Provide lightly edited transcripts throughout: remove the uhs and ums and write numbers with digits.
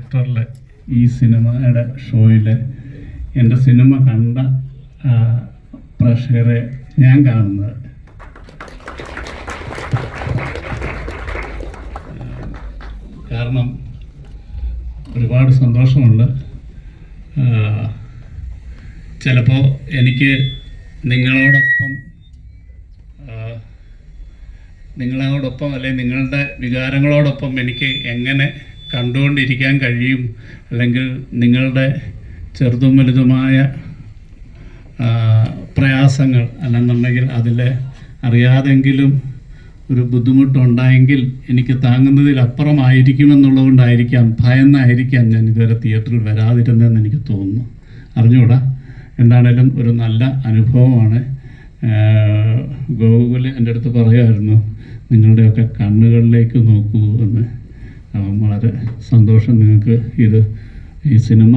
തിയേറ്ററിൽ ഈ സിനിമയുടെ ഷോയിൽ എൻ്റെ സിനിമ കണ്ട പ്രേക്ഷകരെ ഞാൻ കാണുന്നത്. കാരണം ഒരുപാട് സന്തോഷമുണ്ട്. ചിലപ്പോൾ എനിക്ക് നിങ്ങളോടൊപ്പം അല്ലെങ്കിൽ നിങ്ങളുടെ വികാരങ്ങളോടൊപ്പം എനിക്ക് എങ്ങനെ കണ്ടുകൊണ്ടിരിക്കാൻ കഴിയും, അല്ലെങ്കിൽ നിങ്ങളുടെ ചെറുതും വലുതുമായ പ്രയാസങ്ങൾ അല്ലെന്നുണ്ടെങ്കിൽ അതിൽ അറിയാതെങ്കിലും ഒരു ബുദ്ധിമുട്ടുണ്ടായെങ്കിൽ എനിക്ക് താങ്ങുന്നതിലപ്പുറമായിരിക്കുമെന്നുള്ളതുകൊണ്ടായിരിക്കാം, ഭയന്നായിരിക്കാം ഞാൻ ഇതുവരെ തിയേറ്ററിൽ വരാതിരുന്നതെന്ന് എനിക്ക് തോന്നുന്നു. അറിഞ്ഞുകൂടാ. എന്താണേലും ഒരു നല്ല അനുഭവമാണ്. ഗോകുൽ എൻ്റെ അടുത്ത് പറയുമായിരുന്നു, നിങ്ങളുടെയൊക്കെ കണ്ണുകളിലേക്ക് നോക്കൂ എന്ന്. വളരെ സന്തോഷം. നിങ്ങൾക്ക് ഈ സിനിമ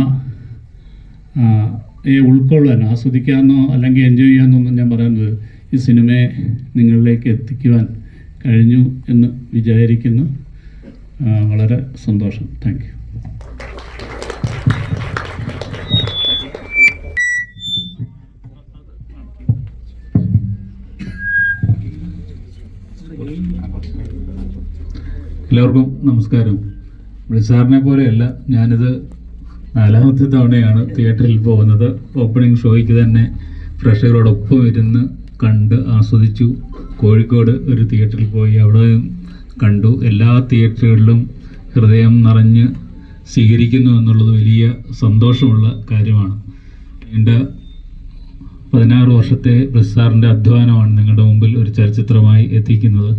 ഉൾക്കൊള്ളാൻ, ആസ്വദിക്കാമെന്നോ അല്ലെങ്കിൽ എൻജോയ് ചെയ്യാമെന്നൊന്നും ഞാൻ പറയുന്നത്, ഈ സിനിമയെ നിങ്ങളിലേക്ക് എത്തിക്കുവാൻ കഴിഞ്ഞു എന്ന് വിചാരിക്കുന്നു. വളരെ സന്തോഷം. Thank you. എല്ലാവർക്കും നമസ്കാരം. ബ്രിസാറിനെ പോലെയല്ല, ഞാനിത് 4ാമത്തെ തവണയാണ് തിയേറ്ററിൽ പോകുന്നത്. ഓപ്പണിംഗ് ഷോയ്ക്ക് തന്നെ പ്രേക്ഷകരോടൊപ്പം ഇരുന്ന് കണ്ട് ആസ്വദിച്ചു. കോഴിക്കോട് ഒരു തിയേറ്ററിൽ പോയി അവിടെ കണ്ടു. എല്ലാ തിയേറ്ററുകളിലും ഹൃദയം നിറഞ്ഞ് സ്വീകരിക്കുന്നു എന്നുള്ളത് വലിയ സന്തോഷമുള്ള കാര്യമാണ്. എൻ്റെ 16 വർഷത്തെ ബ്രിസാറിൻ്റെ അധ്വാനമാണ് നിങ്ങളുടെ മുമ്പിൽ ഒരു ചലച്ചിത്രമായി എത്തിക്കുന്നത്.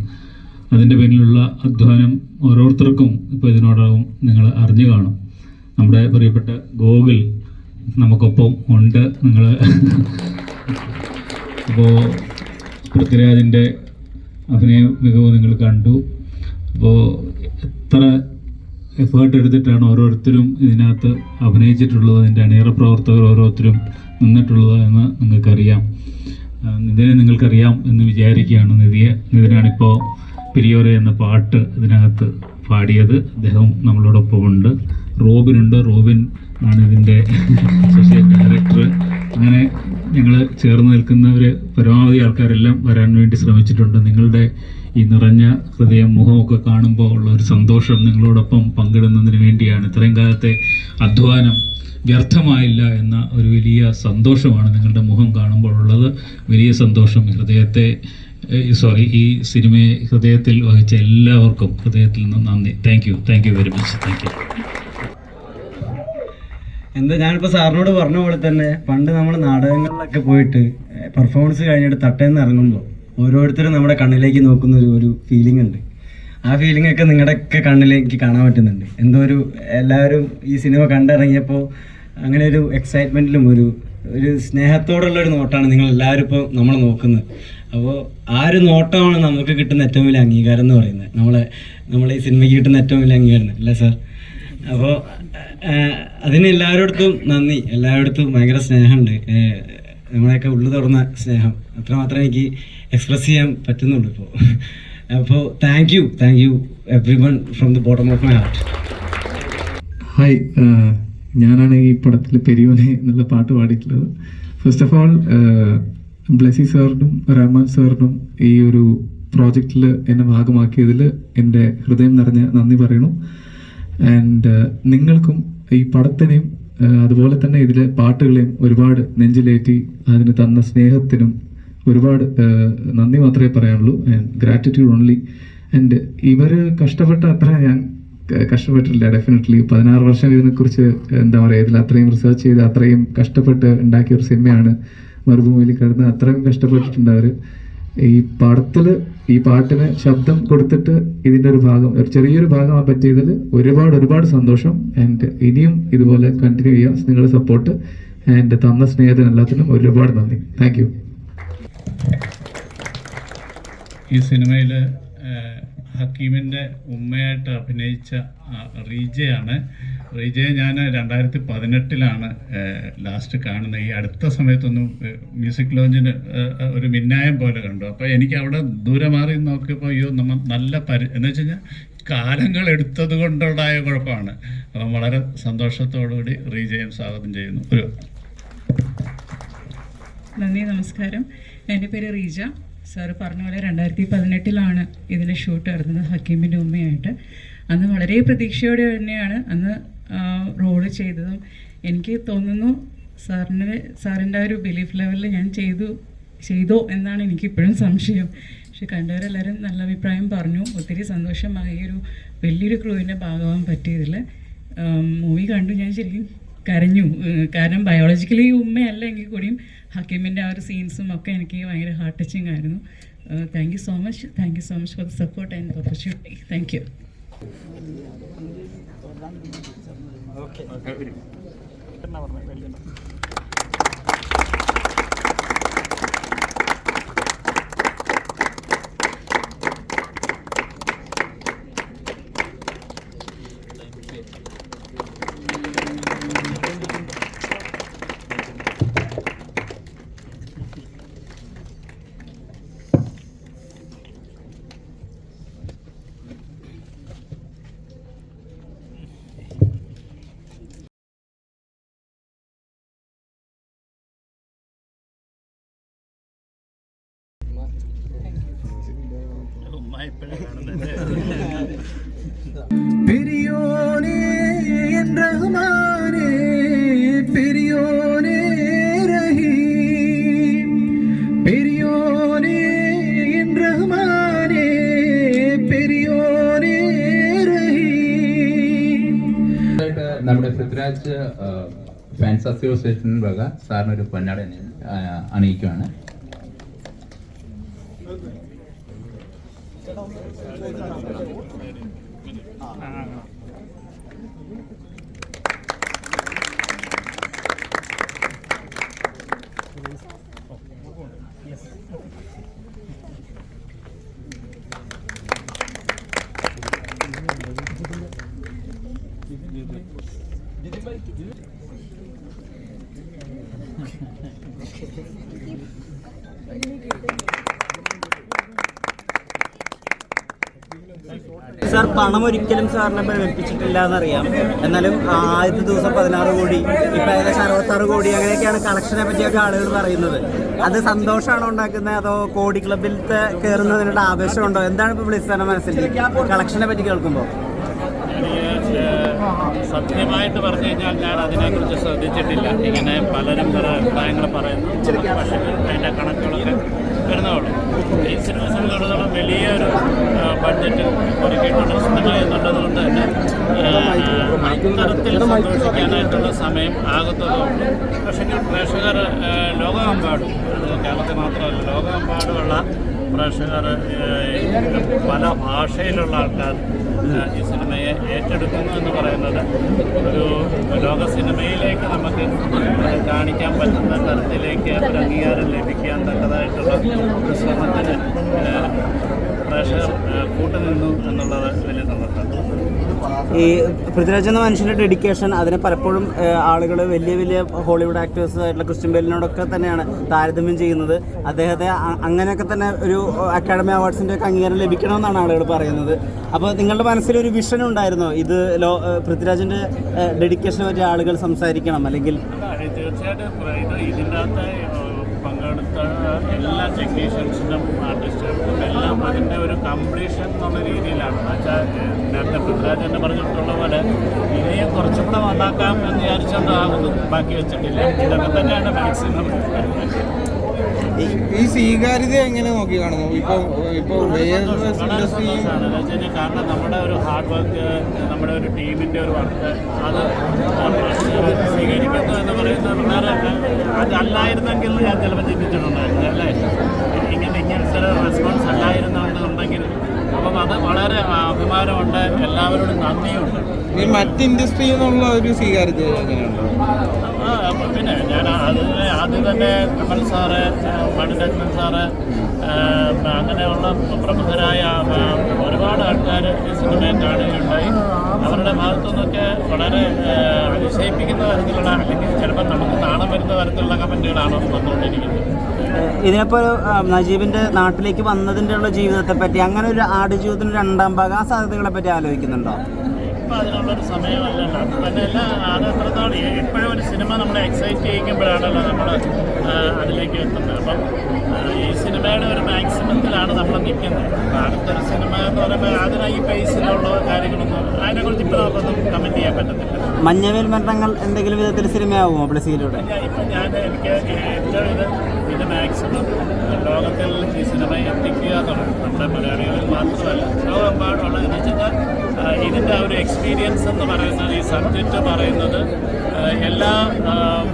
അതിൻ്റെ പിന്നിലുള്ള അധ്വാനം ഓരോരുത്തർക്കും ഇപ്പോൾ ഇതിനോടകം നിങ്ങൾ അറിഞ്ഞു കാണും. നമ്മുടെ പ്രിയപ്പെട്ട ഗോകുൽ നമുക്കൊപ്പം ഉണ്ട്. നിങ്ങൾ അപ്പോൾ പൃഥ്വിരാജിൻ്റെ അഭിനയ മികവ് നിങ്ങൾ കണ്ടു. അപ്പോൾ എത്ര എഫേർട്ട് എടുത്തിട്ടാണ് ഓരോരുത്തരും ഇതിനകത്ത് അഭിനയിച്ചിട്ടുള്ളത്, അതിൻ്റെ അണിയറ പ്രവർത്തകർ ഓരോരുത്തരും നിന്നിട്ടുള്ളത് എന്ന് നിങ്ങൾക്കറിയാം. നിതിനെ നിങ്ങൾക്കറിയാം എന്ന് വിചാരിക്കുകയാണ്. നിതിനാണിപ്പോൾ പിരിയോരെ എന്ന പാട്ട് ഇതിനകത്ത് പാടിയത്. അദ്ദേഹം നമ്മളോടൊപ്പമുണ്ട്. റോബിനുണ്ട്. റോബിൻ ആണ് ഇതിൻ്റെ അസോസിയേറ്റ് ഡയറക്ടർ. അങ്ങനെ ഞങ്ങൾ ചേർന്ന് നിൽക്കുന്നവർ പരമാവധി ആൾക്കാരെല്ലാം വരാൻ വേണ്ടി ശ്രമിച്ചിട്ടുണ്ട്. നിങ്ങളുടെ ഈ നിറഞ്ഞ ഹൃദയം, മുഖമൊക്കെ കാണുമ്പോൾ ഉള്ള ഒരു സന്തോഷം നിങ്ങളോടൊപ്പം പങ്കിടുന്നതിന് വേണ്ടിയാണ്. ഇത്രയും കാലത്തെ അധ്വാനം വ്യർത്ഥമായില്ല എന്ന ഒരു വലിയ സന്തോഷമാണ് നിങ്ങളുടെ മുഖം കാണുമ്പോൾ ഉള്ളത്. വലിയ സന്തോഷം. ഈ സിനിമയെ ഹൃദയത്തിൽ വഹിച്ച എല്ലാവർക്കും ഹൃദയത്തിൽ നിന്ന് നന്ദി. Thank you very much. Thank you. ഞാനിപ്പോൾ സാറിനോട് പറഞ്ഞ പോലെ തന്നെ പണ്ട് നമ്മൾ നാടകങ്ങളിലൊക്കെ പോയിട്ട് പെർഫോമൻസ് കഴിഞ്ഞിട്ട് തട്ടേന്ന് ഇറങ്ങുമ്പോൾ ഓരോരുത്തരും നമ്മുടെ കണ്ണിലേക്ക് നോക്കുന്ന ഒരു ഫീലിംഗ് ഉണ്ട്. ആ ഫീലിംഗ് ഒക്കെ നിങ്ങളുടെയൊക്കെ കണ്ണിലേക്ക് കാണാൻ പറ്റുന്നുണ്ട്. എല്ലാവരും ഈ സിനിമ കണ്ടിറങ്ങിയപ്പോൾ അങ്ങനെ ഒരു എക്സൈറ്റ്മെൻറ്റിലും ഒരു സ്നേഹത്തോടുള്ളൊരു നോട്ടമാണ് നിങ്ങളെല്ലാവരും ഇപ്പോൾ നമ്മൾ നോക്കുന്നത്. അപ്പോൾ ആ ഒരു നോട്ടമാണ് നമുക്ക് കിട്ടുന്ന ഏറ്റവും വലിയ അംഗീകാരം എന്ന് പറയുന്നത്. നമ്മളെ ഈ സിനിമയ്ക്ക് കിട്ടുന്ന ഏറ്റവും വലിയ അംഗീകാരം അല്ലേ സാർ? അപ്പോൾ അതിന് എല്ലാവരോടത്തും നന്ദി. എല്ലാവരോടത്തും ഭയങ്കര സ്നേഹമുണ്ട്. നമ്മളെയൊക്കെ ഉള്ളു തുറന്ന സ്നേഹം അത്രമാത്രം എനിക്ക് എക്സ്പ്രസ് ചെയ്യാൻ പറ്റുന്നുള്ളൂ ഇപ്പോൾ. അപ്പോൾ thank you every one from the bottom of my heart. Hi, ഞാനാണ് ഈ പടത്തിൽ പെരിയോനെ എന്നുള്ള പാട്ട് പാടിയിട്ടുള്ളത്. ഫസ്റ്റ് ഓഫ് ഓൾ ബ്ലെസി സാറിനും റഹ്മാൻ സാറിനും ഈ ഒരു പ്രോജക്റ്റിൽ എന്നെ ഭാഗമാക്കിയതിൽ എൻ്റെ ഹൃദയം നിറഞ്ഞ നന്ദി പറയണു. ആൻഡ് നിങ്ങൾക്കും ഈ പടത്തിനെയും അതുപോലെ തന്നെ ഇതിലെ പാട്ടുകളെയും ഒരുപാട് നെഞ്ചിലേറ്റി അതിന് തന്ന സ്നേഹത്തിനും ഒരുപാട് നന്ദി മാത്രമേ പറയാനുള്ളൂ. And gratitude only. ആൻഡ് ഇവർ കഷ്ടപ്പെട്ട അത്ര ഞാൻ കഷ്ടപ്പെട്ടില്ല. ഡെഫിനറ്റ്ലി 16 വർഷം ഇതിനെക്കുറിച്ച് ഇതിൽ അത്രയും റിസർച്ച് ചെയ്ത് അത്രയും കഷ്ടപ്പെട്ട് ഉണ്ടാക്കിയ ഒരു സിനിമയാണ് മരുഭൂമിയിൽ കിടന്ന്. അത്രയും കഷ്ടപ്പെട്ടിട്ടുണ്ട് അവർ. ഈ പാട്ടിന് ശബ്ദം കൊടുത്തിട്ട് ഇതിൻ്റെ ഒരു ചെറിയൊരു ഭാഗം പറ്റിയതിൽ ഒരുപാട് സന്തോഷം. ആൻഡ് ഇനിയും ഇതുപോലെ കണ്ടിന്യൂ ചെയ്യുക. നിങ്ങളുടെ സപ്പോർട്ട് ആൻഡ് തന്ന സ്നേഹത്തിന് എല്ലാത്തിനും ഒരുപാട് നന്ദി. Thank you. ഈ സിനിമയിൽ ഹക്കീമിൻ്റെ ഉമ്മയായിട്ട് അഭിനയിച്ച റീജയാണ്. റീജയെ ഞാൻ 2018 ലാസ്റ്റ് കാണുന്നത്. ഈ അടുത്ത സമയത്തൊന്നും മ്യൂസിക് ലോഞ്ചിന് ഒരു മിന്നായം പോലെ കണ്ടു. അപ്പോൾ എനിക്ക് അവിടെ ദൂരെ മാറി നോക്കിയപ്പോൾ നല്ല എന്ന് വെച്ച് കഴിഞ്ഞാൽ കാലങ്ങൾ എടുത്തത് കൊണ്ടുണ്ടായ കുഴപ്പമാണ്. അപ്പം വളരെ സന്തോഷത്തോടുകൂടി റീജയം സ്വാഗതം ചെയ്യുന്നു. ഒരു നന്ദി, നമസ്കാരം. എൻ്റെ പേര് റീജ. സാറ് പറഞ്ഞ പോലെ 2018 ഇതിൻ്റെ ഷൂട്ട് നടന്നത് ഹക്കീമിൻ്റെ ഉമ്മയായിട്ട്. അന്ന് വളരെ പ്രതീക്ഷയോടെ തന്നെയാണ് അന്ന് റോള് ചെയ്തതും. എനിക്ക് തോന്നുന്നു സാറിൻ്റെ ഒരു ബിലീഫ് ലെവലിൽ ഞാൻ ചെയ്തോ എന്നാണ് എനിക്കിപ്പോഴും സംശയം. പക്ഷെ കണ്ടവരെല്ലാവരും നല്ല അഭിപ്രായം പറഞ്ഞു. ഒത്തിരി സന്തോഷമായി ഒരു വലിയൊരു ക്രൂവിൻ്റെ ഭാഗമാകാൻ പറ്റിയതിൽ. മൂവി കണ്ടു ഞാൻ ശരിക്കും കരഞ്ഞു. കാരണം ബയോളജിക്കലി ഉമ്മയല്ല എങ്കിൽ കൂടിയും ഹക്കീമിൻ്റെ ആ ഒരു സീൻസും ഒക്കെ എനിക്ക് ഭയങ്കര ഹാർട്ട് ടച്ചിങ് ആയിരുന്നു. Thank you so much for the support and opportunity. Thank you. பெரியோனே என் ரஹ்மானே, பெரியோனே ரஹீம், பெரியோனே என் ரஹ்மானே, பெரியோனே ரஹീം. നമ്മുടെ പൃഥ്വിരാജ് ഫാൻസ് അസോസിയേഷൻ വക സാറിനൊരു പൊന്നാട അണിയിക്കുവാണ്. സാർ പണം ഒരിക്കലും സാറിനെ പ്രകടിപ്പിച്ചിട്ടില്ല എന്നറിയാം. എന്നാലും ആദ്യത്തെ ദിവസം 16 കോടി, ഇപ്പം ഏകദേശം 66 കോടി അങ്ങനെയൊക്കെയാണ് കളക്ഷനെ പറ്റിയൊക്കെ ആളുകൾ പറയുന്നത്. അത് സന്തോഷമാണോ ഉണ്ടാക്കുന്നത് അതോ കോടി ക്ലബിലത്തെ കയറുന്നതിനുള്ള ആവേശമുണ്ടോ? എന്താണ് ഇപ്പോൾ ബ്ലിസ്സാറിന്റെ മനസ്സിൽ കളക്ഷനെ പറ്റി കേൾക്കുമ്പോൾ? സത്യമായിട്ട് പറഞ്ഞു കഴിഞ്ഞാൽ ഞാൻ അതിനെക്കുറിച്ച് ശ്രദ്ധിച്ചിട്ടില്ല. ഇങ്ങനെ പലരും പല അഭിപ്രായങ്ങൾ പറയുന്നു. പക്ഷേ അതിൻ്റെ കണക്കുകളൊക്കെ വരുന്നതുള്ളൂ. ഈ സിനിമ സംബന്ധിച്ചിടത്തോളം വലിയൊരു ബഡ്ജറ്റിൽ ഒരുക്കിയിട്ടുള്ള സിനിമ എന്നുള്ളത് കൊണ്ട് തന്നെ അത്തരത്തിൽ സന്തോഷിക്കാനായിട്ടുള്ള സമയം ആകത്തതുള്ളൂ. പക്ഷേ പ്രേക്ഷകർ ലോകമെമ്പാടും, അത് കേരളത്തിൽ മാത്രമല്ല ലോകമെമ്പാടുമുള്ള പ്രേക്ഷകർ, പല ഭാഷയിലുള്ള ആൾക്കാർ ഈ സിനിമയെ ഏറ്റെടുക്കുന്നു എന്ന് പറയുന്നത് ഒരു ലോക സിനിമയിലേക്ക് നമുക്ക് കാണിക്കാൻ പറ്റുന്ന തരത്തിലേക്ക് ഒരു അംഗീകാരം ലഭിക്കാൻ തക്കതായിട്ടുള്ള ഒരു ശ്രമത്തിന് പ്രേക്ഷകർ കൂട്ടുനിന്നു എന്നുള്ളത് വലിയ സന്തോഷമാണ്. ഈ പൃഥ്വിരാജ് എന്ന മനുഷ്യൻ്റെ ഡെഡിക്കേഷൻ, അതിനെ പലപ്പോഴും ആളുകൾ വലിയ വലിയ ഹോളിവുഡ് ആക്ടേഴ്സ് ആയിട്ടുള്ള ക്രിസ്ത്യൻ ബെയിലിനോടൊക്കെ തന്നെയാണ് താരതമ്യം ചെയ്യുന്നത്. അദ്ദേഹത്തെ അങ്ങനെയൊക്കെ തന്നെ ഒരു അക്കാഡമി അവാർഡ്സിൻ്റെ ഒക്കെ അംഗീകാരം ലഭിക്കണമെന്നാണ് ആളുകൾ പറയുന്നത്. അപ്പോൾ നിങ്ങളുടെ മനസ്സിലൊരു വിഷൻ ഉണ്ടായിരുന്നോ ഇത് പൃഥ്വിരാജിൻ്റെ ഡെഡിക്കേഷനെ പറ്റി ആളുകൾ സംസാരിക്കണം? അല്ലെങ്കിൽ തീർച്ചയായിട്ടും ഇതിൻ്റെ അകത്ത് പങ്കെടുത്ത എല്ലാ ടെക്നീഷ്യൻസിനും ആർട്ടിസ്റ്റുകൾക്കും എല്ലാം അതിൻ്റെ ഒരു കംപ്ലീഷൻ എന്നുള്ള രീതിയിലാണ്. എന്നുവെച്ചാൽ നേരത്തെ പൃഥ്വിരാജ് തന്നെ പറഞ്ഞിട്ടുള്ള പോലെ ഇനിയും കുറച്ചും കൂടെ നന്നാക്കാം എന്ന് വിചാരിച്ചുകൊണ്ടാകുന്നു, ബാക്കി വെച്ചിട്ടില്ല. ഇതൊക്കെ തന്നെയാണ് മാക്സിമം. ഈ സ്വീകാര്യത എങ്ങനെ നോക്കി കാണുന്നു? കാരണം നമ്മുടെ ഒരു ഹാർഡ് വർക്ക്, നമ്മുടെ ഒരു ടീമിൻ്റെ ഒരു വർക്ക്, അത് സ്വീകരിക്കുന്നു എന്ന് പറയുന്നത് വളരെ അതല്ലായിരുന്നെങ്കിൽ ഞാൻ ചിലപ്പോൾ ചിന്തിച്ചിട്ടുണ്ടായിരുന്നു അല്ലേ, ഇങ്ങനെ ചില റെസ്പോൺസ് അല്ലായിരുന്നുണ്ടെങ്കിൽ. അപ്പം അത് വളരെ അഭിമാനമുണ്ട്, എല്ലാവരോടും നന്ദിയുണ്ട്. ഈ മറ്റ് ഇൻഡസ്ട്രി എന്നുള്ള ഒരു സ്വീകാര്യത എങ്ങനെയുണ്ട്? പിന്നെ ഞാൻ ആദ്യം തന്നെ കമൽ സാറ്, മണിരത്നൻ സാറ്, അങ്ങനെയുള്ള പ്രമുഖരായ ഒരുപാട് ആൾക്കാർ ഈ സിനിമയെ കാണുകയുണ്ടായി. അവരുടെ ഭാഗത്തു നിന്നൊക്കെ വളരെ അതിശയിപ്പിക്കുന്ന തരത്തിലുള്ള, അല്ലെങ്കിൽ ചിലപ്പോൾ നമുക്ക് നാണം വരുന്ന തരത്തിലുള്ള കമൻറ്റുകളാണ് വന്നുകൊണ്ടിരിക്കുന്നത്. ഇതിനിപ്പോൾ നജീബിൻ്റെ നാട്ടിലേക്ക് വന്നതിൻ്റെ ഉള്ള ജീവിതത്തെ പറ്റി, അങ്ങനെ ഒരു ആടുജീവിതത്തിന് രണ്ടാം ഭാഗം, ആ സാധ്യതകളെ പറ്റി ആലോചിക്കുന്നുണ്ടോ? ഇപ്പം അതിനുള്ളൊരു സമയമല്ലല്ലോ. തന്നെയല്ല, അത് എത്രത്തോളം എപ്പോഴും ഒരു സിനിമ നമ്മളെ എക്സൈറ്റ് ചെയ്യിക്കുമ്പോഴാണല്ലോ നമ്മൾ അതിലേക്ക് എത്തുന്നത്. അപ്പം ഈ സിനിമയുടെ ഒരു മാക്സിമത്തിലാണ് നമ്മൾ നിൽക്കുന്നത്. അപ്പം അടുത്തൊരു സിനിമ എന്ന് പറയുമ്പോൾ അതിന് ഈ പേസിലുള്ള കാര്യങ്ങളൊന്നും അതിനെക്കുറിച്ച് ഇപ്പോൾ നമുക്കൊന്നും കമൻറ്റ് ചെയ്യാൻ പറ്റത്തില്ല. മഞ്ഞവേൽ മരണങ്ങൾ എന്തെങ്കിലും വിധത്തിൽ സിനിമയാവുമോ പ്ലസിയിലൂടെ? ഇപ്പം എനിക്ക് ഏറ്റവും ഇത് മാക്സിമം ലോകത്തിൽ ഈ സിനിമ എത്തിക്കുക എന്നുള്ളത് നമ്മുടെ മലയാളികളിൽ മാത്രമല്ല ലോകമെമ്പാടുള്ള എന്ന് വെച്ചാൽ ഇതിൻ്റെ ആ ഒരു എക്സ്പീരിയൻസ് എന്ന് പറയുന്നത്, ഈ സബ്ജക്റ്റ് പറയുന്നത് എല്ലാ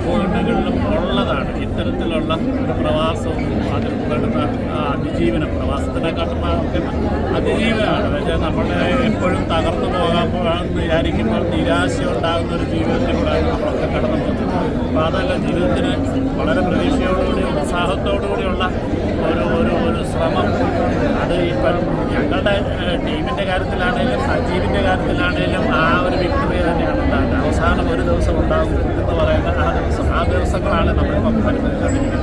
പോയിന്റുകളിലും ഉള്ളതാണ്. ഇത്തരത്തിലുള്ള ഒരു പ്രവാസവും അതിൽ പെടുന്ന അതിജീവനം, പ്രവാസത്തിനെക്കാട്ടും അതിജീവനമാണ്. പക്ഷേ നമ്മുടെ എപ്പോഴും തകർന്നു പോകാമെന്ന് വിചാരിക്കുമ്പോൾ നിരാശ ഉണ്ടാകുന്ന ഒരു ജീവിതത്തിലൂടെ നമ്മളൊക്കെ കടന്നു പോകുന്നത്. അപ്പോൾ അതല്ല, ജീവിതത്തിന് വളരെ പ്രതീക്ഷയോടുകൂടി ഉത്സാഹത്തോടുകൂടിയുള്ള ഒരു ശ്രമം. അത് ഇപ്പം ഞങ്ങളുടെ ടീമിൻ്റെ കാര്യത്തിലാണേലും സജീവിൻ്റെ കാര്യത്തിലാണേലും ആ ഒരു വിക്ടറി തന്നെയാണ് ഉണ്ടാകുന്നത്. അവസാനം ഒരു ദിവസം ഉണ്ടാകും എന്ന് പറയുന്ന ആ ദിവസങ്ങളാണ് നമ്മളിപ്പം പരിപാടിക്കുന്നത്.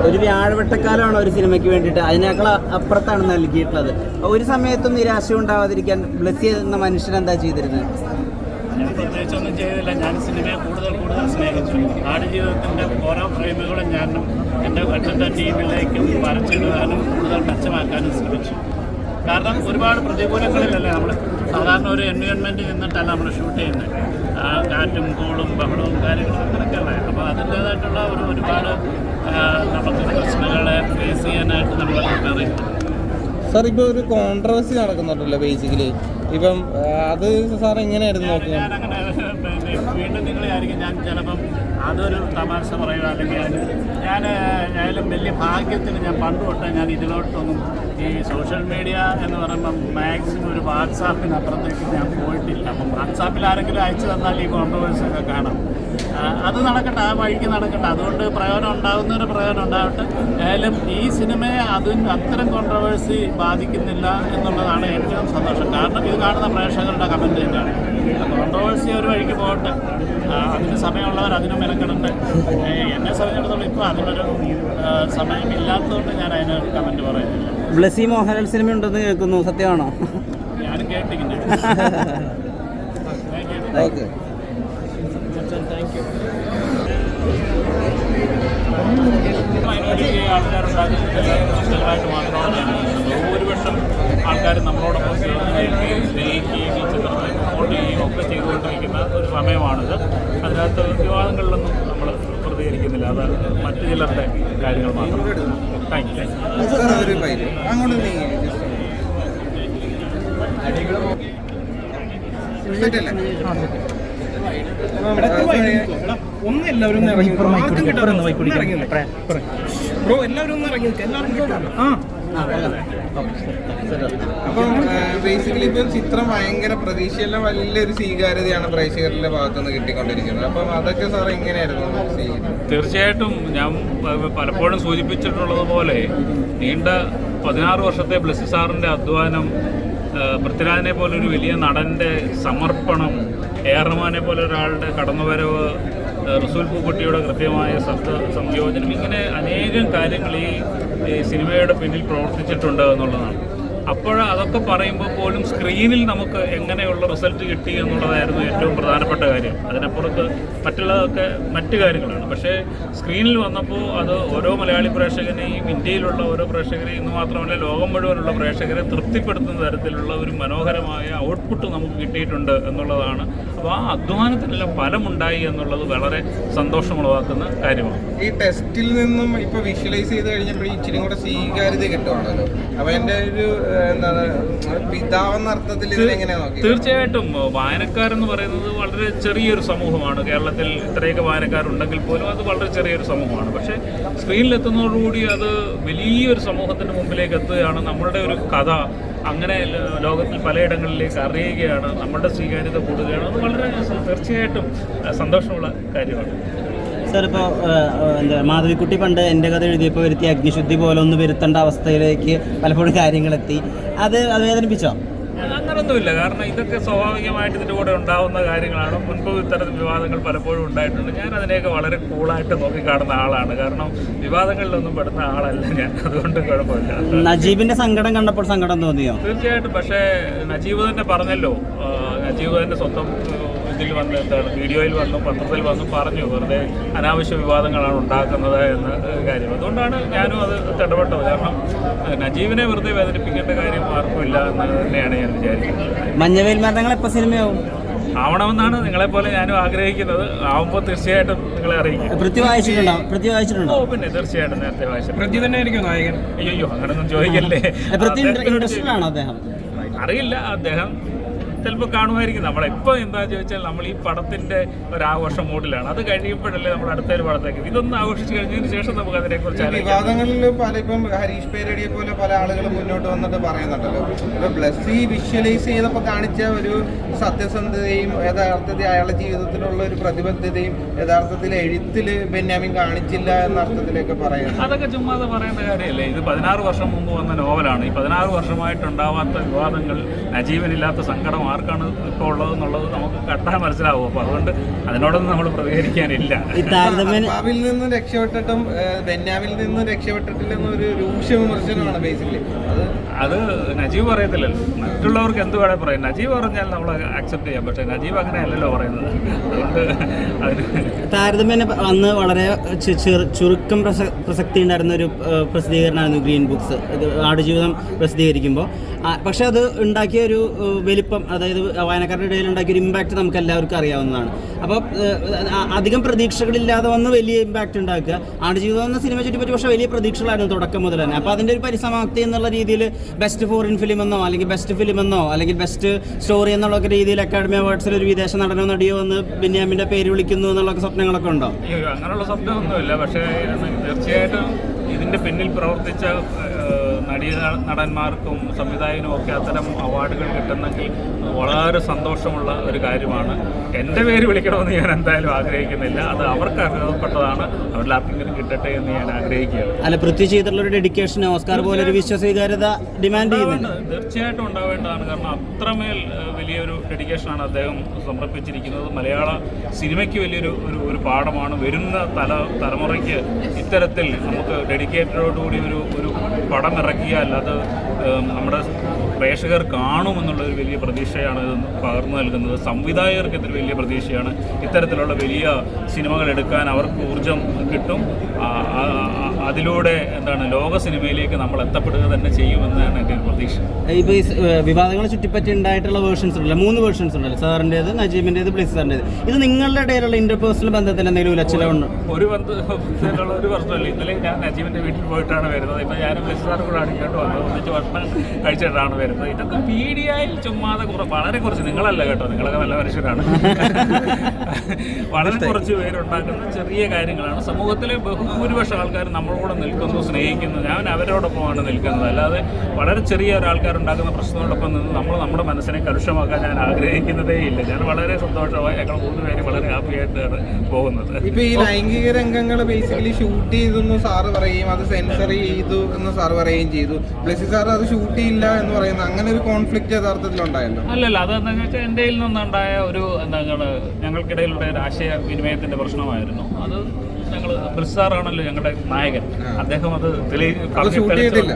ഒരു വ്യാഴവട്ടക്കാലമാണ് ഒരു സിനിമയ്ക്ക് വേണ്ടിയിട്ട്, അതിനേക്കാൾ അപ്പുറത്താണ് നൽകിയിട്ടുള്ളത്. ഒരു സമയത്തും നിരാശ ഉണ്ടാവാതിരിക്കാൻ ബ്ലെസ്സി എന്ന മനുഷ്യൻ എന്താ ചെയ്തിരുന്നത്? ഞാൻ പ്രത്യേകിച്ചൊന്നും ചെയ്തില്ല. ഞാൻ സിനിമയെ കൂടുതൽ സ്നേഹിച്ചു. ആടുജീവിതത്തിൻ്റെ ഓരോ ഫ്രെയിമുകളും ഞാനും എൻ്റെ ടീമിലേക്കും വരച്ചിടുവാനും കൂടുതൽ മെച്ചമാക്കാനും ശ്രമിച്ചു. കാരണം ഒരുപാട് പ്രതികൂലങ്ങളിലല്ലേ നമ്മൾ സാധാരണ ഒരു എൻവയോൺമെൻറ്റിൽ നിന്നിട്ടല്ല നമ്മൾ ഷൂട്ട് ചെയ്യുന്നത്. കാറ്റും കോളും ബഹളവും കാര്യങ്ങളും അങ്ങനെയൊക്കെയല്ലേ. അപ്പോൾ അതിൻ്റേതായിട്ടുള്ള ഒരുപാട് നമുക്ക് പ്രശ്നങ്ങളെ ഫേസ് ചെയ്യാനായിട്ട് നമ്മൾ പ്രിപ്പയർ ചെയ്യും. സാർ, ഇപ്പോൾ ഒരു കോൺട്രവേഴ്സി നടക്കുന്നുണ്ടല്ലോ ബേസിക്കലി. ഇപ്പം അത് സാർ എങ്ങനെയായിരുന്നു നോക്കുന്നത്? ഞാനങ്ങനെ വീണ്ടും നിങ്ങളെയായിരിക്കും ഞാൻ ചിലപ്പം അതൊരു തമാശ പറയുക, അല്ലെങ്കിൽ ഞാൻ ആയാലും വലിയ ഭാഗ്യത്തിന് ഞാൻ പണ്ട് തൊട്ടേ ഞാൻ ഇതിലോട്ടൊന്നും ഈ സോഷ്യൽ മീഡിയ എന്ന് പറയുമ്പം മാക്സിമം ഒരു വാട്സാപ്പിനപ്പുറത്തേക്ക് ഞാൻ പോയിട്ടില്ല. അപ്പം വാട്സാപ്പിൽ ആരെങ്കിലും അയച്ചു തന്നാൽ ഈ കോൺട്രവേഴ്സി ഒക്കെ കാണാം. അത് നടക്കട്ടെ, ആ വഴിക്ക് നടക്കട്ടെ. അതുകൊണ്ട് പ്രയോജനം ഉണ്ടാകുന്നൊരു പ്രയോജനം ഉണ്ടാവട്ടെ. ആയാലും ഈ സിനിമയെ അത്തരം കോൺട്രവേഴ്സി ബാധിക്കുന്നില്ല എന്നുള്ളതാണ് ഏറ്റവും സന്തോഷം. കാരണം ഇത് കാണുന്ന പ്രേക്ഷകരുടെ കമൻറ്റ് തന്നെയാണ്. കോൺട്രവേഴ്സി ഒരു വഴിക്ക് പോകട്ടെ, അതിന് സമയമുള്ളവർ അതിനും മെനക്കെടട്ടെ. എന്നെ സംബന്ധിച്ചിടത്തോളം ഇപ്പോൾ അതിനൊരു സമയമില്ലാത്തതുകൊണ്ട് ഞാൻ അതിന് കമൻറ്റ് പറയുന്നില്ല. ബ്ലെസ്സി മോഹൻലാൽ സിനിമ ഉണ്ടെന്ന് കേൾക്കുന്നു, സത്യമാണോ? ഞാനും കേട്ടിരിക്കുന്നത്. ഓക്കെ. ആൾക്കാരുണ്ടാകുന്നതായിട്ട് മാത്രമാണ് ഭൂരിപക്ഷം ആൾക്കാർ നമ്മളോടൊപ്പം സ്നേഹിക്കുകയും ഈ ചിത്രത്തെ സപ്പോർട്ട് ചെയ്യുകയും ഒക്കെ ചെയ്തുകൊണ്ടിരിക്കുന്ന ഒരു സമയമാണിത്. അതിനകത്ത് വിവാദങ്ങളിലൊന്നും നമ്മൾ പ്രതികരിക്കുന്നില്ല. അത് മറ്റു ചിലരുടെ കാര്യങ്ങൾ മാത്രം. Thank you. അങ്ങോട്ട് എല്ലാവരും ബ്രോ, എല്ലാവരും ഒന്ന് ഇറങ്ങി അപ്പം ബേസിക്കലി ഇപ്പം ചിത്രം ഭയങ്കര പ്രതീക്ഷയെല്ലാം വലിയൊരു സ്വീകാര്യതയാണ് പ്രേക്ഷകരുടെ ഭാഗത്തുനിന്ന് കിട്ടിക്കൊണ്ടിരിക്കുന്നത്. അപ്പം അതൊക്കെ സാർ എങ്ങനെയായിരുന്നു? തീർച്ചയായിട്ടും ഞാൻ പലപ്പോഴും സൂചിപ്പിച്ചിട്ടുള്ളതുപോലെ നീണ്ട 16 വർഷത്തെ ബ്ലെസ്സി സാറിൻ്റെ അധ്വാനം, പൃഥ്വിരാജിനെ പോലൊരു വലിയ നടൻ്റെ സമർപ്പണം, എ.ആർ. റഹ്മാനെ പോലെ ഒരാളുടെ കടന്നുവരവ്, റസൂൽ പൂക്കുട്ടിയുടെ കൃത്യമായ ശബ്ദ സംയോജനം, ഇങ്ങനെ അനേകം കാര്യങ്ങൾ ഈ സിനിമയുടെ പിന്നിൽ പ്രവർത്തിച്ചിട്ടുണ്ട് എന്നുള്ളതാണ്. അപ്പോൾ അതൊക്കെ പറയുമ്പോൾ പോലും സ്ക്രീനിൽ നമുക്ക് എങ്ങനെയുള്ള റിസൾട്ട് കിട്ടി എന്നുള്ളതായിരുന്നു ഏറ്റവും പ്രധാനപ്പെട്ട കാര്യം. അതിനപ്പുറത്ത് മറ്റുള്ളതൊക്കെ മറ്റു കാര്യങ്ങളാണ്. പക്ഷേ സ്ക്രീനിൽ വന്നപ്പോൾ അത് ഓരോ മലയാളി പ്രേക്ഷകനെയും, ഇന്ത്യയിലുള്ള ഓരോ പ്രേക്ഷകരെയും എന്ന് മാത്രമല്ല ലോകം മുഴുവനുള്ള പ്രേക്ഷകരെ തൃപ്തിപ്പെടുത്തുന്ന തരത്തിലുള്ള ഒരു മനോഹരമായ ഔട്ട്പുട്ട് നമുക്ക് കിട്ടിയിട്ടുണ്ട് എന്നുള്ളതാണ്. അപ്പോൾ ആ അധ്വാനത്തിനെല്ലാം ഫലമുണ്ടായി എന്നുള്ളത് വളരെ സന്തോഷമുളവാക്കുന്ന കാര്യമാണ്. ഈ ടെസ്റ്റിൽ നിന്നും ഇപ്പോൾ വിഷ്വലൈസ് ചെയ്ത് കഴിഞ്ഞപ്പോൾ ഇച്ചിരി കൂടെ സ്വീകാര്യത കിട്ടുവാണല്ലോ. അപ്പോൾ എൻ്റെ ഒരു എന്താണ് പിതാവെന്ന അർത്ഥത്തിൽ ഇതിനെങ്ങനെയാണ് നോക്കി? തീർച്ചയായിട്ടും വായനക്കാരെന്ന് പറയുന്നത് വളരെ ചെറിയൊരു സമൂഹമാണ്. കേരളത്തിൽ ഇത്രയൊക്കെ വായനക്കാരുണ്ടെങ്കിൽ പോലും അത് വളരെ ചെറിയൊരു സമൂഹമാണ്. പക്ഷേ സ്ക്രീനിലെത്തുന്നതോടുകൂടി അത് വലിയൊരു സമൂഹത്തിൻ്റെ മുമ്പിലേക്ക് എത്തുകയാണ്. നമ്മളുടെ ഒരു കഥ അങ്ങനെ ലോകത്തിൽ പലയിടങ്ങളിലേക്ക് അറിയുകയാണ്. നമ്മളുടെ സ്വീകാര്യത കൂടുകയാണ്. അത് വളരെ തീർച്ചയായിട്ടും സന്തോഷമുള്ള കാര്യമാണ്. സാർ, ഇപ്പോൾ മാധവിക്കുട്ടി പണ്ട് എൻ്റെ കഥ എഴുതിയപ്പോൾ വരുത്തിയ അഗ്നിശുദ്ധി പോലെ ഒന്ന് വരുത്തേണ്ട അവസ്ഥയിലേക്ക് പലപ്പോഴും കാര്യങ്ങളെത്തി. അത് വേദനിപ്പിച്ചോ? അങ്ങനെ ഒന്നുമില്ല. കാരണം ഇതൊക്കെ സ്വാഭാവികമായിട്ട് ഇതിൻ്റെ കൂടെ ഉണ്ടാവുന്ന കാര്യങ്ങളാണ്. മുൻപ് ഇത്തരം വിവാദങ്ങൾ പലപ്പോഴും ഉണ്ടായിട്ടുണ്ട്. ഞാൻ അതിനെയൊക്കെ വളരെ കൂളായിട്ട് നോക്കിക്കാണുന്ന ആളാണ്. കാരണം വിവാദങ്ങളിലൊന്നും പെടുന്ന ആളല്ല ഞാൻ, അതുകൊണ്ട് കുഴപ്പമില്ല. നജീബിന്റെ സങ്കടം കണ്ടപ്പോൾ സങ്കടം തോന്നിയോ? തീർച്ചയായിട്ടും. പക്ഷേ നജീബ് തന്നെ പറഞ്ഞല്ലോ, നജീബ് തന്നെ സ്വന്തം ഇതിൽ വന്ന് എന്താണ് വീഡിയോയിൽ വന്നു, പത്രത്തിൽ വന്നു പറഞ്ഞു, വെറുതെ അനാവശ്യ വിവാദങ്ങളാണ് ഉണ്ടാക്കുന്നത് എന്ന കാര്യം. അതുകൊണ്ടാണ് ഞാനും അത് ഇടപെട്ടത്. കാരണം നജീബിനെ വെറുതെ വേദനിപ്പിക്കേണ്ട കാര്യം ആർക്കും ഇല്ല എന്ന് തന്നെയാണ് ഞാൻ വിചാരിക്കുന്നത്. മഞ്ഞവേൽ മരണങ്ങൾ എപ്പോൾ സിനിമയാവും? ആവണമെന്നാണ് നിങ്ങളെപ്പോലെ ഞാനും ആഗ്രഹിക്കുന്നത്. ആവുമ്പോൾ തീർച്ചയായിട്ടും നിങ്ങളെ അറിയിക്കും. പൃഥ്വി വായിച്ചിട്ടുണ്ടോ? പിന്നെ തീർച്ചയായിട്ടും നേരത്തെ വായിച്ചു. പൃഥ്വി തന്നെ ആയിരിക്കും നായകൻ? അയ്യോ അങ്ങനൊന്നും ചോദിക്കല്ലേ. പൃഥ്വി ഇൻട്രസ്റ്റഡ് അദ്ദേഹം? അറിയില്ല, അദ്ദേഹം ചിലപ്പോൾ കാണുമായിരിക്കും. നമ്മളിപ്പോൾ എന്താണെന്ന് ചോദിച്ചാൽ നമ്മൾ ഈ പടത്തിൻ്റെ ഒരാഘോഷ മൂഡിലാണ്. അത് കഴിയുമ്പോഴല്ലേ നമ്മൾ അടുത്തൊരു പടത്തേക്ക് ഇതൊന്നും ആഘോഷിച്ച് കഴിഞ്ഞതിന് ശേഷം നമുക്ക് അതിനെക്കുറിച്ച് വിവാദങ്ങളിൽ പല ഇപ്പം ഹരീഷ് പേരടിയെ പോലെ പല ആളുകളും മുന്നോട്ട് വന്നിട്ട് പറയുന്നുണ്ടല്ലോ. ഇപ്പൊ ബ്ലസ്സി വിഷ്വലൈസ് ചെയ്തപ്പോൾ കാണിച്ച ഒരു സത്യസന്ധതയും യഥാർത്ഥത്തിൽ അയാളുടെ ജീവിതത്തിലുള്ള ഒരു പ്രതിബദ്ധതയും യഥാർത്ഥത്തിൽ എഴുത്തിൽ ബെന്യാമിൻ കാണിച്ചില്ല എന്ന അർത്ഥത്തിലേക്ക് പറയുന്നത് അതൊക്കെ ചുമ്മാതെ പറയേണ്ട കാര്യമല്ലേ. ഇത് 16 വർഷം മുമ്പ് വന്ന നോവലാണ്. ഈ 16 വർഷമായിട്ടുണ്ടാവാത്ത വിവാദങ്ങൾ, നജീബിനില്ലാത്ത സങ്കടം ആർക്കാണ് ഇപ്പോൾ ഉള്ളതെന്നുള്ളത് നമുക്ക് കണ്ടാൽ മനസ്സിലാവും. അപ്പോൾ അതുകൊണ്ട് അതിനോടൊന്നും നമ്മൾ പ്രതികരിക്കാനില്ല. അപ്പാവിൽ നിന്ന് രക്ഷപ്പെട്ടിട്ടും ബെന്യാമിൽ നിന്ന് രക്ഷപ്പെട്ടിട്ടില്ലെന്നൊരു രൂക്ഷ വിമർശനമാണ് ബേസിക്കലി. അത് നജീബ് പറയത്തില്ലല്ലോ, മറ്റുള്ളവർക്ക് എന്ത് വേണേൽ പറയും. നജീബ് പറഞ്ഞാൽ നമ്മൾ അക്സെപ്റ്റ് ചെയ്യാം. പക്ഷേ നജീബ് അങ്ങനെ അല്ലല്ലോ പറയുന്നത്. അതുകൊണ്ട് താരതമ്യേന അന്ന് വളരെ ചുരുക്കം പ്രസക്തി ഉണ്ടായിരുന്ന ഒരു പ്രസിദ്ധീകരണമായിരുന്നു ഗ്രീൻ ബുക്സ്, ആടുജീവിതം പ്രസിദ്ധീകരിക്കുമ്പോൾ. പക്ഷെ അത് ഉണ്ടാക്കിയ ഒരു വലിപ്പം, അതായത് വായനക്കാരുടെ ഇടയിൽ ഉണ്ടാക്കിയ ഒരു ഇമ്പാക്റ്റ് നമുക്ക് എല്ലാവർക്കും അറിയാവുന്നതാണ്. അപ്പോൾ അധികം പ്രതീക്ഷകളില്ലാതെ വന്ന് വലിയ ഇമ്പാക്റ്റ് ഉണ്ടാക്കുക. ആടുജീവിതം എന്ന സിനിമ ചുറ്റിപ്പറ്റി പക്ഷേ വലിയ പ്രതീക്ഷകളായിരുന്നു തുടക്കം മുതൽ തന്നെ. അപ്പോൾ അതിൻ്റെ ഒരു പരിസമാപ്തി എന്നുള്ള രീതിയിൽ ബെസ്റ്റ് ഫോറിൻ ഫിലിം എന്നോ അല്ലെങ്കിൽ ബെസ്റ്റ് ഫിലിം എന്നോ അല്ലെങ്കിൽ ബെസ്റ്റ് സ്റ്റോറി എന്നുള്ള രീതിയിൽ അക്കാഡമി അവാർഡ്സിൽ ഒരു വിദേശ നടനോ നടിയോ വന്ന് ബെന്യാമിൻ്റെ പേര് വിളിക്കുന്നു എന്നുള്ള സ്വപ്നങ്ങളൊക്കെ ഉണ്ടോ? അങ്ങനെയുള്ള സ്വപ്നമൊന്നുമില്ല. പക്ഷേ തീർച്ചയായിട്ടും ഇതിൻ്റെ പിന്നിൽ പ്രവർത്തിച്ച നടന്മാർക്കും സംവിധായകനും ഒക്കെ അത്തരം അവാർഡുകൾ കിട്ടുന്നെങ്കിൽ വളരെ സന്തോഷമുള്ള ഒരു കാര്യമാണ്. എൻ്റെ പേര് വിളിക്കണമെന്ന് ഞാൻ എന്തായാലും ആഗ്രഹിക്കുന്നില്ല. അത് അവർക്ക് അർഹതപ്പെട്ടതാണ്. അവരിൽ ആർക്കെങ്കിലും കിട്ടട്ടെ എന്ന് ഞാൻ ആഗ്രഹിക്കുകയാണ്. അല്ല, പൃഥ്വി ചെയ്തിട്ടുള്ള ഒരു ഡെഡിക്കേഷൻ ഓസ്കാർ പോലെ ഒരു വിശ്വസ്വീകാര്യത ഡിമാൻഡ് ചെയ്യുന്നുണ്ട്. തീർച്ചയായിട്ടും ഉണ്ടാവേണ്ടതാണ്. കാരണം അത്രമേൽ വലിയൊരു ഡെഡിക്കേഷനാണ് അദ്ദേഹം സമർപ്പിച്ചിരിക്കുന്നത്. മലയാള സിനിമയ്ക്ക് വലിയൊരു ഒരു പാഠമാണ്. വരുന്ന തലമുറയ്ക്ക് ഇത്തരത്തിൽ നമുക്ക് ഡെഡിക്കേറ്റഡോടുകൂടി ഒരു പടം ഇറക്കിയാൽ അത് നമ്മുടെ പ്രേക്ഷകർ കാണുമെന്നുള്ളൊരു വലിയ പ്രതീക്ഷയാണ് ഇത് പകർന്നു നൽകുന്നത്. സംവിധായകർക്ക് ഇതൊരു വലിയ പ്രതീക്ഷയാണ്. ഇത്തരത്തിലുള്ള വലിയ സിനിമകൾ എടുക്കാൻ അവർക്ക് ഊർജം കിട്ടും. അതിലൂടെ ലോക സിനിമയിലേക്ക് നമ്മൾ എത്തപ്പെടുക തന്നെ ചെയ്യുമെന്നാണ് എൻ്റെ പ്രതീക്ഷ. ഇപ്പോൾ ഈ വിവാദങ്ങളെ ചുറ്റിപ്പറ്റി ഉണ്ടായിട്ടുള്ള വേർഷൻസ് ഉണ്ടല്ലോ, 3 വേർഷൻസ് ഉണ്ടല്ലോ, സാറിൻ്റേത്, നജീബിൻ്റേത്, ബ്ലിസ് സാറിൻ്റേത്. ഇത് നിങ്ങളുടെ ഇടയിലുള്ള ഇന്റർപേഴ്സണൽ ബന്ധത്തിൽ എന്തെങ്കിലും ഉലച്ചിലുണ്ടോ? ഒരു ബന്ധത്തിലുള്ള ഒരു പ്രശ്നമില്ല. ഇന്നലെ ഞാൻ നജീബിൻ്റെ വീട്ടിൽ പോയിട്ടാണ് വരുന്നത്. ഇപ്പം ഞാനും ബ്ലിസ് സാറും കൂടെ ഇങ്ങോട്ട് വന്നത്. ഒന്നിച്ച് ഭക്ഷണം കഴിച്ചിട്ടാണ് വരുന്നത്. ഇതൊക്കെ മീഡിയയിൽ ചുമ്മാതെ വളരെ കുറച്ച്, നിങ്ങളല്ല കേട്ടോ, നിങ്ങളൊക്കെ നല്ല മനുഷ്യരാണ്, വളരെ കുറച്ച് പേരുണ്ടാക്കുന്ന ചെറിയ കാര്യങ്ങളാണ്. സമൂഹത്തിലെ ബഹുഭൂരിപക്ഷം ആൾക്കാർ നമ്മളോട് നിൽക്കുന്നു, സ്നേഹിക്കുന്നു. ഞാൻ അവരോടൊപ്പമാണ് നിൽക്കുന്നത്. അല്ലാതെ വളരെ ചെറിയ ഒരാൾക്കാരുണ്ടാക്കുന്ന പ്രശ്നത്തോടൊപ്പം നിന്ന് നമ്മുടെ മനസ്സിനെ കലുഷമാക്കാൻ ഞാൻ ആഗ്രഹിക്കുന്നതേ ഇല്ല. ഞാൻ വളരെ സന്തോഷമായി, ഞങ്ങൾ 3 പേര് വളരെ ഹാപ്പി ആയിട്ടാണ് പോകുന്നത്. ഇപ്പൊ ഈ ലൈംഗിക രംഗങ്ങൾ ബേസിക്കലി ഷൂട്ട് ചെയ്തെന്ന് സാറ് പറയുകയും അത് സെൻസർ ചെയ്തു എന്ന് സാറ് പറയുകയും ചെയ്തു. ബ്ലെസ്സി സാർ അത് ഷൂട്ട് ചെയ്യില്ല എന്ന് പറയുന്നത്, അങ്ങനെ ഒരു കോൺഫ്ലിക്റ്റ് യഥാർത്ഥത്തിലുണ്ടായല്ലോ? അല്ലല്ല, അതെന്താണെന്ന് വെച്ചാൽ എൻ്റെ കയ്യിൽ നിന്നുണ്ടായ ഒരു ഞങ്ങൾക്കിടയിലുള്ള ഒരു ആശയവിനിമയത്തിൻ്റെ പ്രശ്നമായിരുന്നു. അത് ഞങ്ങൾ ബ്ലിസ്സാറാണല്ലോ ഞങ്ങളുടെ നായകൻ, അദ്ദേഹം അത് ഷൂട്ട് ചെയ്തില്ല.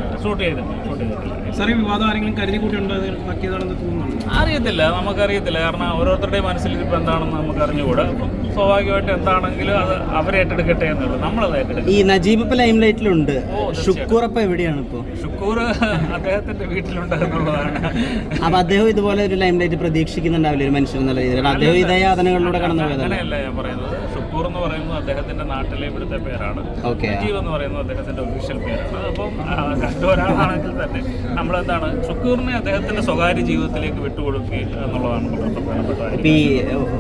സാർ, ഈ വിവാദം ആരെങ്കിലും കരുതി കൂട്ടി ഉണ്ടാക്കിയതാണെന്ന് തോന്നുന്നു? അറിയത്തില്ല, നമുക്കറിയത്തില്ല. കാരണം ഓരോരുത്തരുടെയും മനസ്സിൽ ഇതിപ്പോൾ എന്താണെന്ന് നമുക്ക് അറിഞ്ഞുകൂടാ. അപ്പം സ്വാഭാവികമായിട്ട് എന്താണെങ്കിലും അത് അവരേറ്റെടുക്കട്ടെ എന്നുള്ളൂ, നമ്മളത് ഏറ്റെടുക്കും. ഈ നജീബ് ഇപ്പോൾ ലൈം ലൈറ്റിലുണ്ട്, ഷുക്കൂർ അപ്പോൾ എവിടെയാണ് ഇപ്പോൾ? ഷുക്കൂർ അദ്ദേഹത്തിന്റെ വീട്ടിലുണ്ട് എന്നുള്ളതാണ്. അപ്പൊ അദ്ദേഹം ഇതുപോലെ ഒരു ലൈം ലൈറ്റ് പ്രതീക്ഷിക്കുന്നുണ്ടാവില്ല ഒരു മനുഷ്യൻ എന്നുള്ള രീതിയിൽ? അദ്ദേഹം ഇതേ യാതനകളിലൂടെ കടന്നു പോയത്? അങ്ങനെയല്ല ഞാൻ പറയുന്നത്. ഷുക്കൂർ എന്ന് പറയുന്നത് അദ്ദേഹത്തിന്റെ നാട്ടിലെ ഇവിടുത്തെ പേരാണ്. നജീബ് എന്ന് പറയുന്നത് അദ്ദേഹത്തിന്റെ ഒഫീഷ്യൽ പേരാണ്. അപ്പം ഒരാളാണെങ്കിൽ തന്നെ നമ്മളെന്താണ് ഷുക്കൂറിനെ അദ്ദേഹത്തിന്റെ സ്വകാര്യ ജീവിതത്തിലേക്ക് വിട്ടുകൊടുക്കുക എന്നുള്ളതാണ് പ്രധാനപ്പെട്ട കാര്യം. ഈ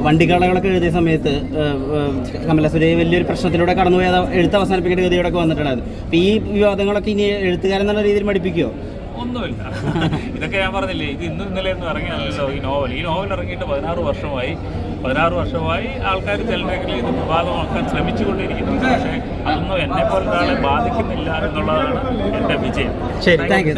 വണ്ടിക്കാളകളൊക്കെ എഴുതിയ സമയത്ത് കമലസുരയ്യ വലിയൊരു പ്രശ്നത്തിലൂടെ കടന്നുപോയത് എഴുത്ത് അവസാനിപ്പിക്കേണ്ട ഗതിയോടൊക്കെ വന്നിട്ടുണ്ടായിരുന്നു. അപ്പൊ ഈ വിവാദങ്ങളൊക്കെ ഇനി എഴുത്തുകാരെന്നുള്ള രീതിയിൽ പഠിപ്പിക്കുമോ? ഒന്നുമില്ല. ഇതൊക്കെ ഞാൻ പറഞ്ഞില്ലേ, ഇത് ഇന്നും ഇന്നലെ ഒന്നും ഇറങ്ങിയല്ലോ ഈ നോവൽ. ഈ നോവൽ ഇറങ്ങിയിട്ട് 16 വർഷമായി ആൾക്കാർ ചിലരെങ്കിലും ഇത് വിവാദമാക്കാൻ ശ്രമിച്ചുകൊണ്ടിരിക്കുന്നുണ്ട്. പക്ഷേ അതൊന്നും എന്നെ പോലെ ഒരാളെ ബാധിക്കുന്നില്ല എന്നുള്ളതാണ് എൻ്റെ വിജയം. ശരി, താങ്ക് യു.